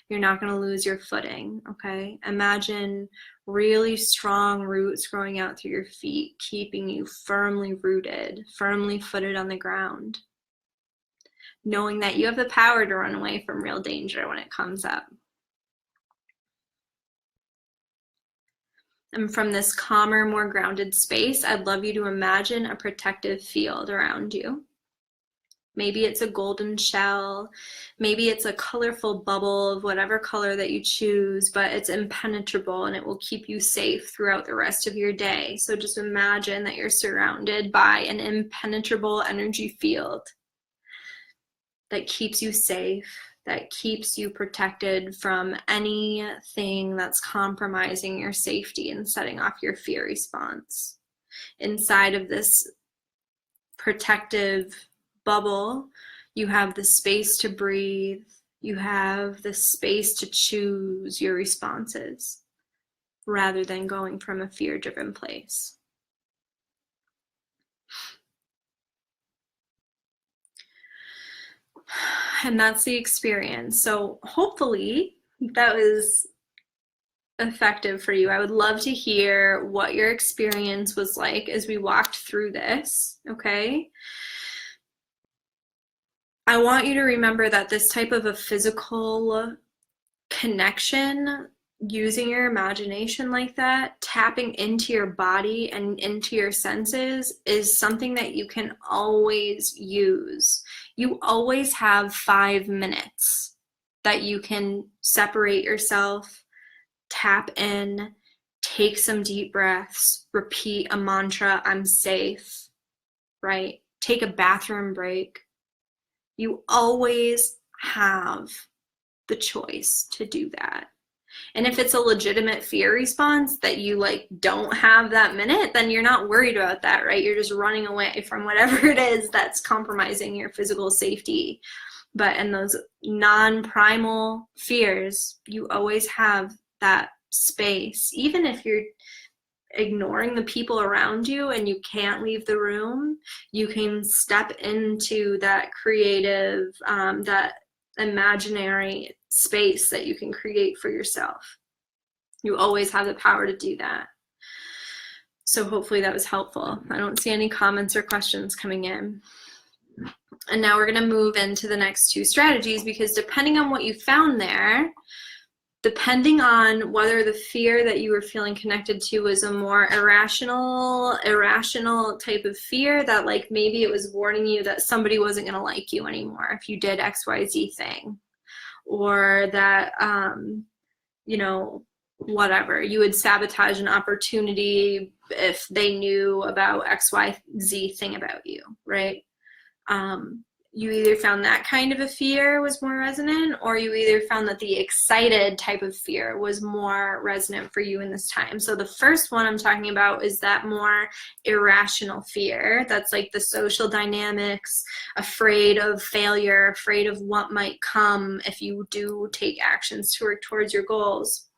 Speaker 1: You're not going to lose your footing, okay? Imagine really strong roots growing out through your feet, keeping you firmly rooted, firmly footed on the ground. Knowing that you have the power to run away from real danger when it comes up. And from this calmer, more grounded space, I'd love you to imagine a protective field around you. Maybe it's a golden shell, maybe it's a colorful bubble of whatever color that you choose, but it's impenetrable and it will keep you safe throughout the rest of your day. So just imagine that you're surrounded by an impenetrable energy field that keeps you safe, that keeps you protected from anything that's compromising your safety and setting off your fear response. Inside of this protective bubble, you have the space to breathe, you have the space to choose your responses rather than going from a fear-driven place. And that's the experience. So hopefully that was effective for you. I would love to hear what your experience was like as we walked through this, okay? I want you to remember that this type of a physical connection, using your imagination like that, tapping into your body and into your senses, is something that you can always use. You always have 5 minutes that you can separate yourself, tap in, take some deep breaths, repeat a mantra, I'm safe, right? Take a bathroom break. You always have the choice to do that. And if it's a legitimate fear response that you like don't have that minute, then you're not worried about that, right? You're just running away from whatever it is that's compromising your physical safety. But in those non-primal fears, you always have that space. Even if you're ignoring the people around you and you can't leave the room, you can step into that creative, that imaginary space that you can create for yourself. You always have the power to do that. So hopefully that was helpful. I don't see any comments or questions coming in. And now we're going to move into the next two strategies, because depending on what you found there, depending on whether the fear that you were feeling connected to was a more irrational type of fear, that like maybe it was warning you that somebody wasn't going to like you anymore if you did XYZ thing, or that, you know, whatever, you would sabotage an opportunity if they knew about XYZ thing about you, right? You either found that kind of a fear was more resonant, or you either found that the excited type of fear was more resonant for you in this time. So the first one I'm talking about is that more irrational fear. That's like the social dynamics, afraid of failure, afraid of what might come if you do take actions to work towards your goals.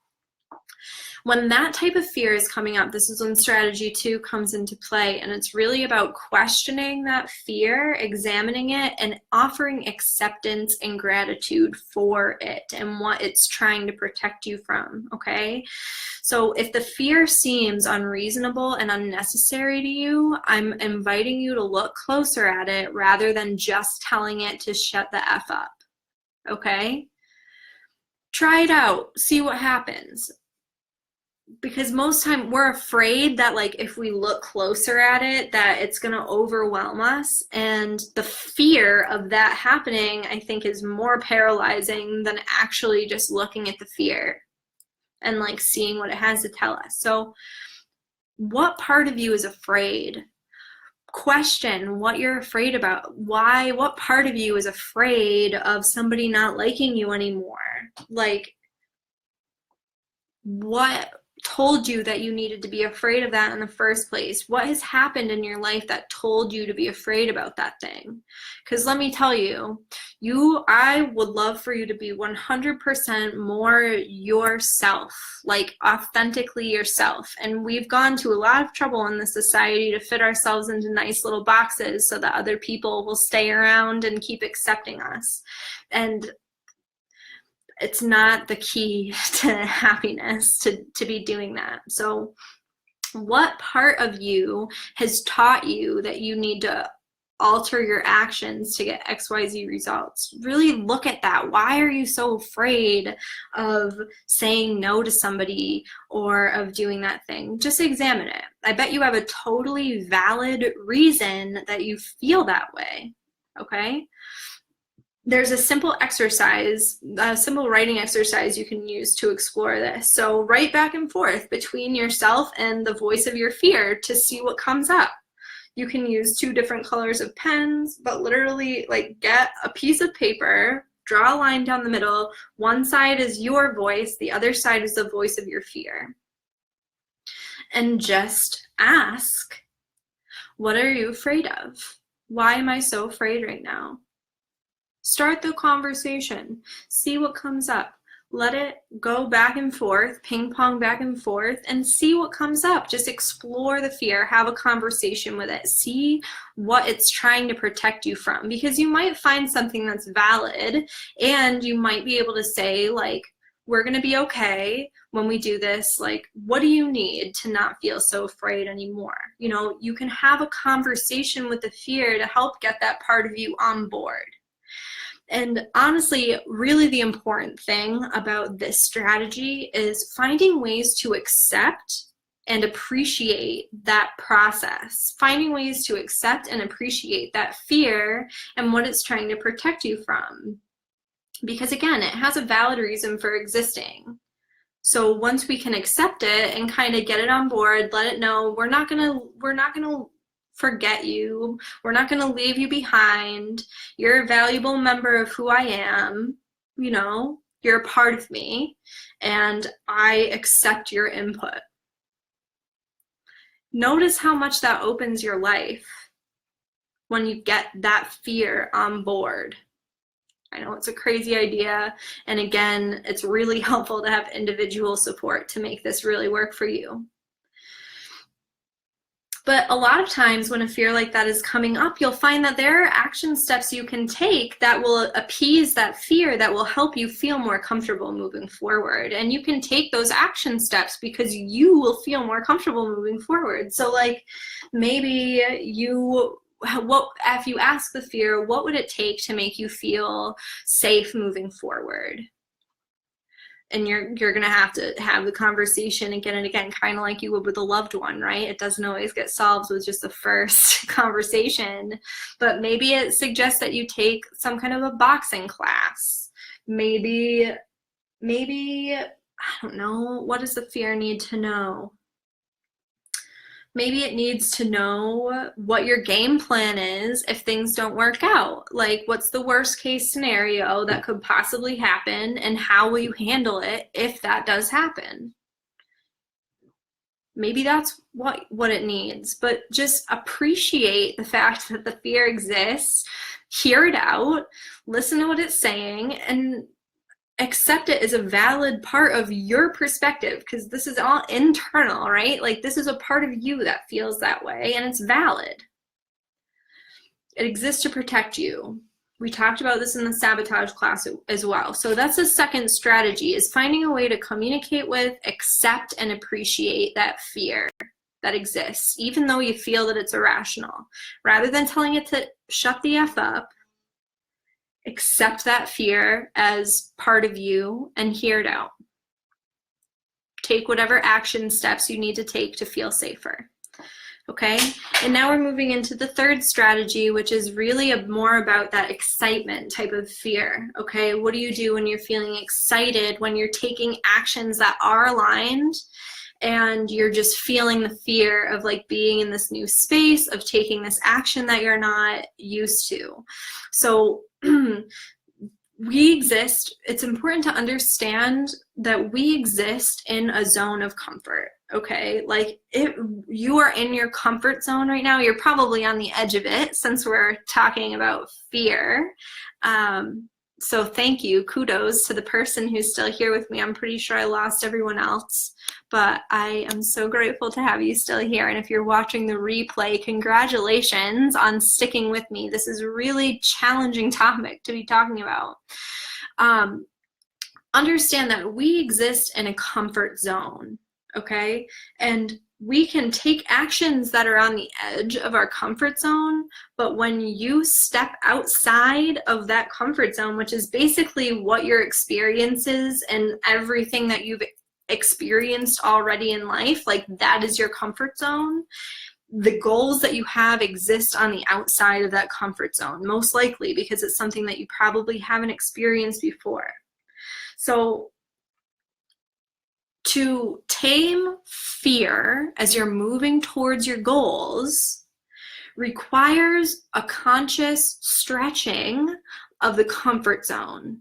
Speaker 1: When that type of fear is coming up, this is when strategy 2 comes into play, and it's really about questioning that fear, examining it, and offering acceptance and gratitude for it and what it's trying to protect you from, okay? So if the fear seems unreasonable and unnecessary to you, I'm inviting you to look closer at it rather than just telling it to shut the F up, okay? Try it out, see what happens. Because most time we're afraid that like if we look closer at it that it's going to overwhelm us, and the fear of that happening I think is more paralyzing than actually just looking at the fear and like seeing what it has to tell us. So what part of you is afraid? Question what you're afraid about. Why? What part of you is afraid of somebody not liking you anymore? Like, what told you that you needed to be afraid of that in the first place? What has happened in your life that told you to be afraid about that thing? Because let me tell you, I would love for you to be 100% more yourself, like authentically yourself. And we've gone to a lot of trouble in this society to fit ourselves into nice little boxes so that other people will stay around and keep accepting us. And it's not the key to happiness to be doing that. So what part of you has taught you that you need to alter your actions to get XYZ results? Really look at that. Why are you so afraid of saying no to somebody or of doing that thing? Just examine it. I bet you have a totally valid reason that you feel that way, okay? There's a simple exercise, a simple writing exercise you can use to explore this. So write back and forth between yourself and the voice of your fear to see what comes up. You can use 2 different colors of pens, but literally like get a piece of paper, draw a line down the middle. One side is your voice, the other side is the voice of your fear. And just ask, what are you afraid of? Why am I so afraid right now? Start the conversation. See what comes up. Let it go back and forth, ping pong back and forth, and see what comes up. Just explore the fear. Have a conversation with it. See what it's trying to protect you from. Because you might find something that's valid, and you might be able to say, like, we're going to be okay when we do this. Like, what do you need to not feel so afraid anymore? You know, you can have a conversation with the fear to help get that part of you on board. And honestly, really the important thing about this strategy is finding ways to accept and appreciate that process, finding ways to accept and appreciate that fear and what it's trying to protect you from. Because again, it has a valid reason for existing. So once we can accept it and kind of get it on board, let it know we're not gonna forget you. We're not going to leave you behind. You're a valuable member of who I am, you know, You're a part of me, and I accept your input. Notice how much that opens your life when you get that fear on board. I know it's a crazy idea, and again, it's really helpful to have individual support to make this really work for you. But a lot of times when a fear like that is coming up, you'll find that there are action steps you can take that will appease that fear, that will help you feel more comfortable moving forward. And you can take those action steps because you will feel more comfortable moving forward. So like maybe if you ask the fear, what would it take to make you feel safe moving forward? And you're going to have the conversation again and again, kind of like you would with a loved one, right? It doesn't always get solved with just the first conversation, but maybe it suggests that you take some kind of a boxing class. Maybe, I don't know, what does the fear need to know? Maybe it needs to know what your game plan is if things don't work out. Like, what's the worst case scenario that could possibly happen, and how will you handle it if that does happen? Maybe that's what it needs, but just appreciate the fact that the fear exists, hear it out, listen to what it's saying, and accept it as a valid part of your perspective, because this is all internal, right? Like, this is a part of you that feels that way, and it's valid. It exists to protect you. We talked about this in the sabotage class as well. So that's the second strategy, is finding a way to communicate with, accept, and appreciate that fear that exists, even though you feel that it's irrational. Rather than telling it to shut the F up, accept that fear as part of you and hear it out. Take whatever action steps you need to take to feel safer. Okay, and now we're moving into the third strategy, which is really more about that excitement type of fear. Okay, what do you do when you're feeling excited, when you're taking actions that are aligned, and you're just feeling the fear of like being in this new space, of taking this action that you're not used to? So we exist, it's important to understand that we exist in a zone of comfort, okay? Like, you are in your comfort zone right now. You're probably on the edge of it, since we're talking about fear. So thank you, kudos to the person who's still here with me. I'm pretty sure I lost everyone else, but I am so grateful to have you still here. And if you're watching the replay, congratulations on sticking with me. This is a really challenging topic to be talking about. Understand that we exist in a comfort zone, okay? And we can take actions that are on the edge of our comfort zone, but when you step outside of that comfort zone, which is basically what your experience is and everything that you've experienced already in life, like that is your comfort zone. The goals that you have exist on the outside of that comfort zone, most likely because it's something that you probably haven't experienced before. So to tame fear as you're moving towards your goals requires a conscious stretching of the comfort zone.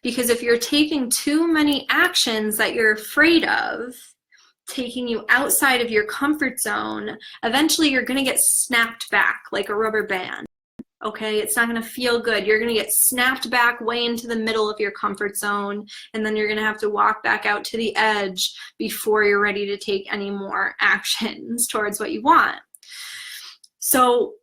Speaker 1: Because if you're taking too many actions that you're afraid of, taking you outside of your comfort zone, eventually you're going to get snapped back like a rubber band. Okay, it's not going to feel good. You're going to get snapped back way into the middle of your comfort zone, and then you're going to have to walk back out to the edge before you're ready to take any more actions towards what you want. So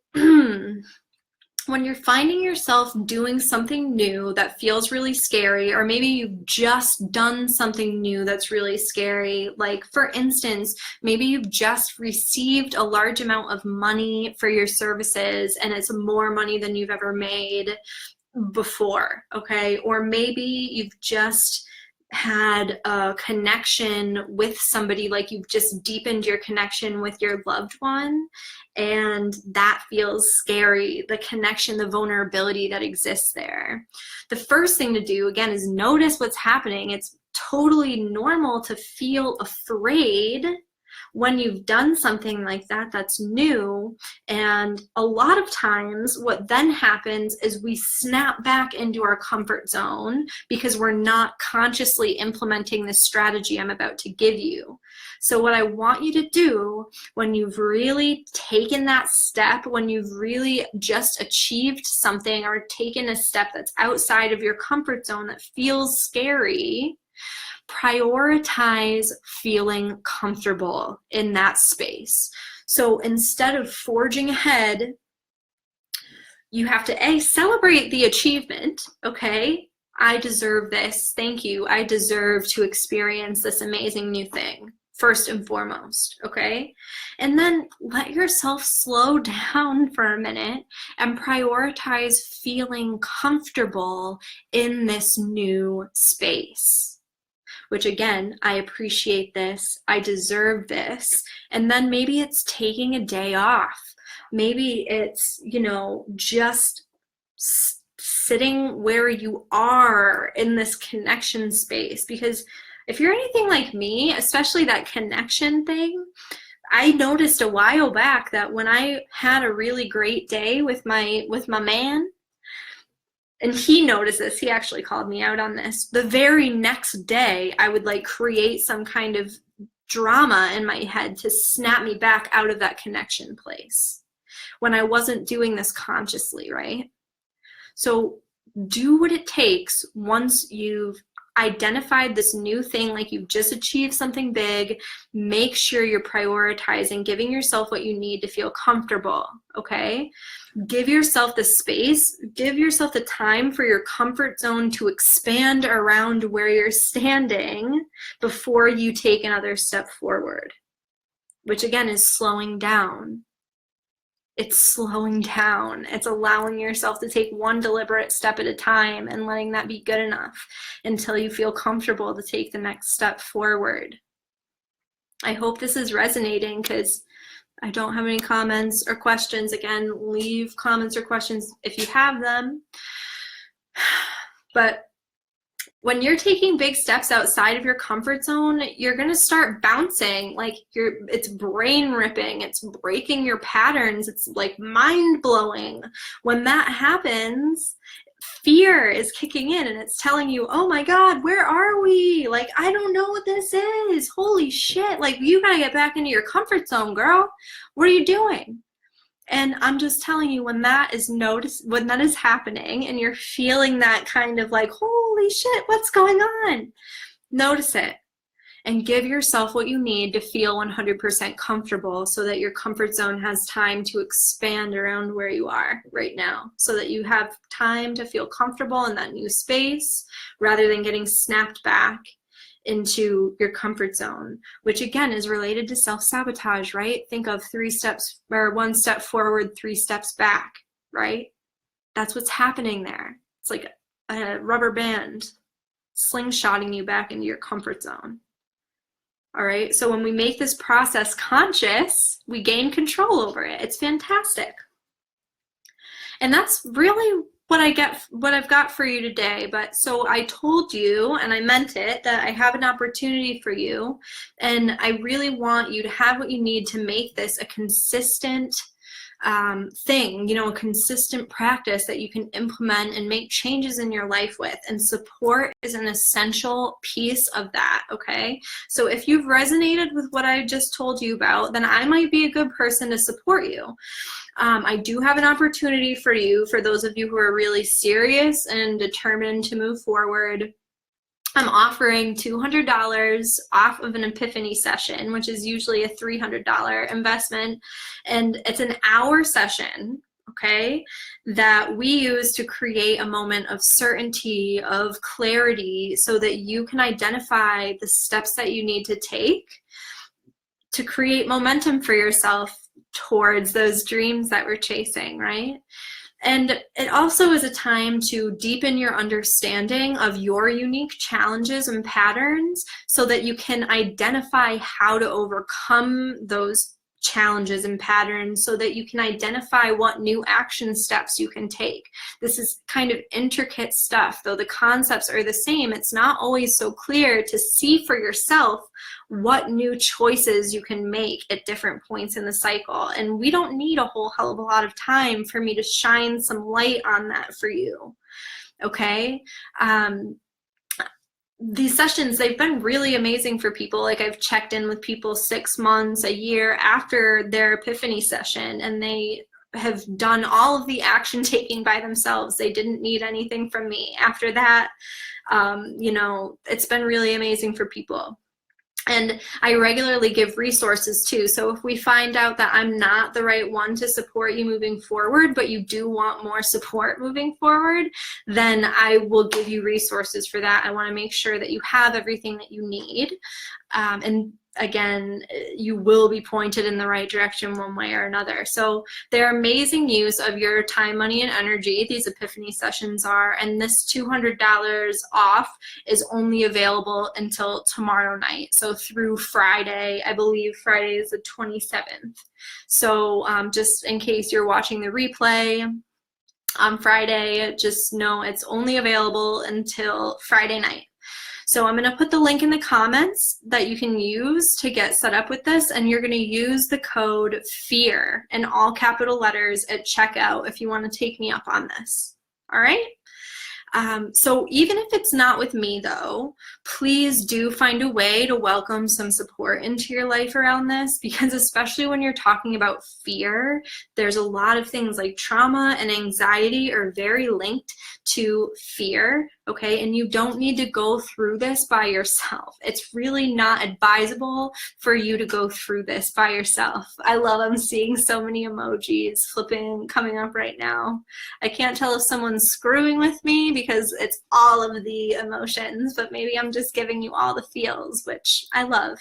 Speaker 1: when you're finding yourself doing something new that feels really scary, or maybe you've just done something new that's really scary, like for instance, maybe you've just received a large amount of money for your services and it's more money than you've ever made before, okay? Or maybe you've just had a connection with somebody, like you've just deepened your connection with your loved one, and that feels scary, the connection, the vulnerability that exists there. The first thing to do, again, is notice what's happening. It's totally normal to feel afraid When you've done something like that that's new, and a lot of times what then happens is we snap back into our comfort zone because we're not consciously implementing the strategy I'm about to give you. So what I want you to do when you've really taken that step, when you've really just achieved something or taken a step that's outside of your comfort zone that feels scary, prioritize feeling comfortable in that space. So instead of forging ahead, you have to celebrate the achievement. Okay, I deserve this. Thank you. I deserve to experience this amazing new thing, first and foremost. Okay, and then let yourself slow down for a minute and prioritize feeling comfortable in this new space. Which again, I appreciate this, I deserve this. And then maybe it's taking a day off. Maybe it's, just sitting where you are in this connection space. Because if you're anything like me, especially that connection thing, I noticed a while back that when I had a really great day with my man, and he noticed this, he actually called me out on this, the very next day I would create some kind of drama in my head to snap me back out of that connection place when I wasn't doing this consciously, right? So do what it takes once you've identified this new thing, like you've just achieved something big. Make sure you're prioritizing giving yourself what you need to feel comfortable. Okay, give yourself the space, give yourself the time for your comfort zone to expand around where you're standing before you take another step forward, which again is slowing down. It's slowing down. It's allowing yourself to take one deliberate step at a time and letting that be good enough until you feel comfortable to take the next step forward. I hope this is resonating because I don't have any comments or questions. Again, leave comments or questions if you have them. But when you're taking big steps outside of your comfort zone, you're going to start bouncing. It's brain ripping. It's breaking your patterns. It's mind blowing. When that happens, fear is kicking in and it's telling you, oh my God, where are we? I don't know what this is. Holy shit. You got to get back into your comfort zone, girl. What are you doing? And I'm just telling you, when that is when that is happening and you're feeling that kind of holy shit, what's going on? Notice it and give yourself what you need to feel 100% comfortable so that your comfort zone has time to expand around where you are right now, so that you have time to feel comfortable in that new space rather than getting snapped back into your comfort zone, which again is related to self-sabotage, right? Think of 3 steps or 1 step forward, 3 steps back, right? That's what's happening there. It's like a rubber band slingshotting you back into your comfort zone. All right, so when we make this process conscious, we gain control over it. It's fantastic. And that's really what I've got for you today. But so I told you, and I meant it, that I have an opportunity for you, and I really want you to have what you need to make this a consistent thing, a consistent practice that you can implement and make changes in your life with. And support is an essential piece of that, okay? So if you've resonated with what I just told you about, then I might be a good person to support you. I do have an opportunity for you, for those of you who are really serious and determined to move forward. I'm offering $200 off of an epiphany session, which is usually a $300 investment. And it's an hour session, okay, that we use to create a moment of certainty, of clarity, so that you can identify the steps that you need to take to create momentum for yourself towards those dreams that we're chasing, right? And it also is a time to deepen your understanding of your unique challenges and patterns so that you can identify how to overcome those challenges and patterns so that you can identify what new action steps you can take. This is kind of intricate stuff. Though the concepts are the same, it's not always so clear to see for yourself what new choices you can make at different points in the cycle. And we don't need a whole hell of a lot of time for me to shine some light on that for you. Okay? These sessions, they've been really amazing for people. Like, I've checked in with people 6 months, a year after their epiphany session, and they have done all of the action taking by themselves. They didn't need anything from me. After that, you know, it's been really amazing for people. And I regularly give resources too. So if we find out that I'm not the right one to support you moving forward, but you do want more support moving forward, then I will give you resources for that. I want to make sure that you have everything that you need. And again, you will be pointed in the right direction one way or another. So they're amazing use of your time, money, and energy. These epiphany sessions are, and this $200 off is only available until tomorrow night. So through Friday, I believe Friday is the 27th. So just in case you're watching the replay on Friday, just know it's only available until Friday night. So I'm going to put the link in the comments that you can use to get set up with this, and you're going to use the code FEAR in all capital letters at checkout if you want to take me up on this. All right? So even if it's not with me though, please do find a way to welcome some support into your life around this, because especially when you're talking about fear, there's a lot of things like trauma and anxiety are very linked to fear, okay? And you don't need to go through this by yourself. It's really not advisable for you to go through this by yourself. I love, I'm seeing so many emojis coming up right now. I can't tell if someone's screwing with me because it's all of the emotions, but maybe I'm just giving you all the feels, which I love.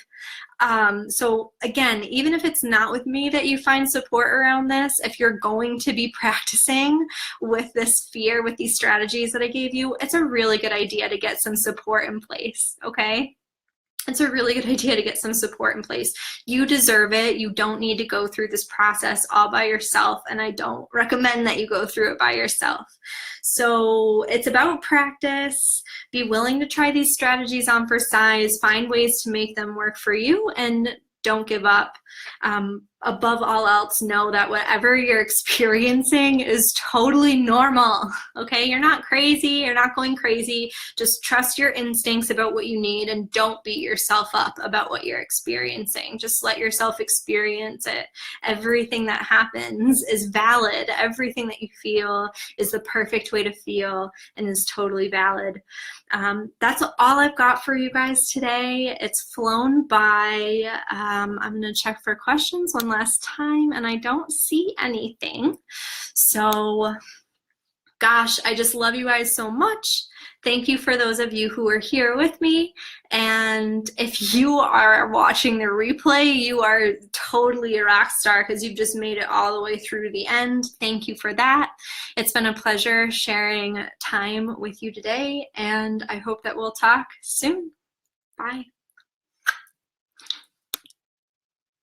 Speaker 1: So again, even if it's not with me that you find support around this, if you're going to be practicing with this fear, with these strategies that I gave you, it's a really good idea to get some support in place, okay? It's a really good idea to get some support in place. You deserve it. You don't need to go through this process all by yourself, and I don't recommend that you go through it by yourself. So it's about practice. Be willing to try these strategies on for size, find ways to make them work for you, and don't give up. Above all else, know that whatever you're experiencing is totally normal, okay? You're not crazy, you're not going crazy. Just trust your instincts about what you need and don't beat yourself up about what you're experiencing. Just let yourself experience it. Everything that happens is valid. Everything that you feel is the perfect way to feel and is totally valid. That's all I've got for you guys today. It's flown by. I'm gonna check for questions one last time, and I don't see anything. So gosh, I just love you guys so much. Thank you for those of you who are here with me. And if you are watching the replay, you are totally a rock star because you've just made it all the way through the end. Thank you for that. It's been a pleasure sharing time with you today, and I hope that we'll talk soon. Bye.